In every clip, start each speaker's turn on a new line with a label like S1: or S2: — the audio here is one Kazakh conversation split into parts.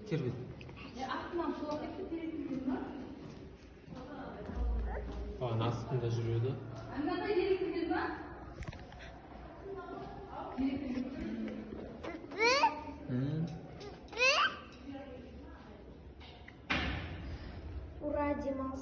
S1: Kirbi. Bağın aslında jürüyordu.
S2: Ура, Димас.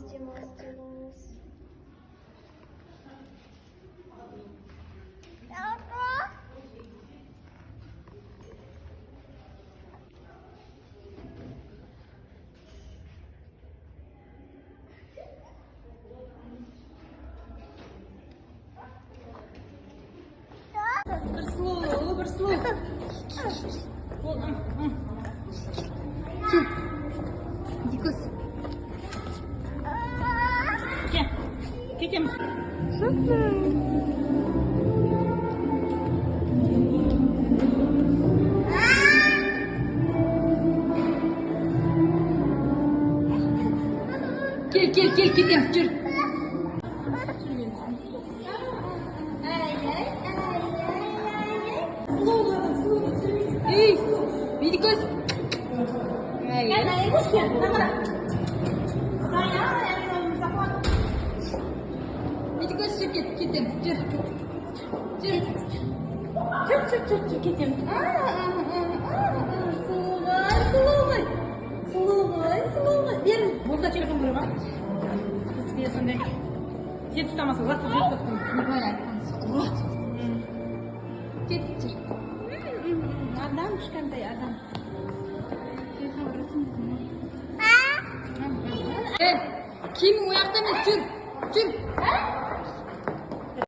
S3: Bir slow. Dikkat. Кетем. Кел, кетем, жүр. Эй, Видикос. Видикос, кетем, жүр. Жүр, кетем. Сұлуғай. Бер, болса телефон көрі ма? Кыз сондай. Сен тұтамасың, лақтып жүріп тұттың.
S2: Неге айтқансың?
S3: Кетті. Адам, кішкентай адам. Киімің ояқта емес, жүр.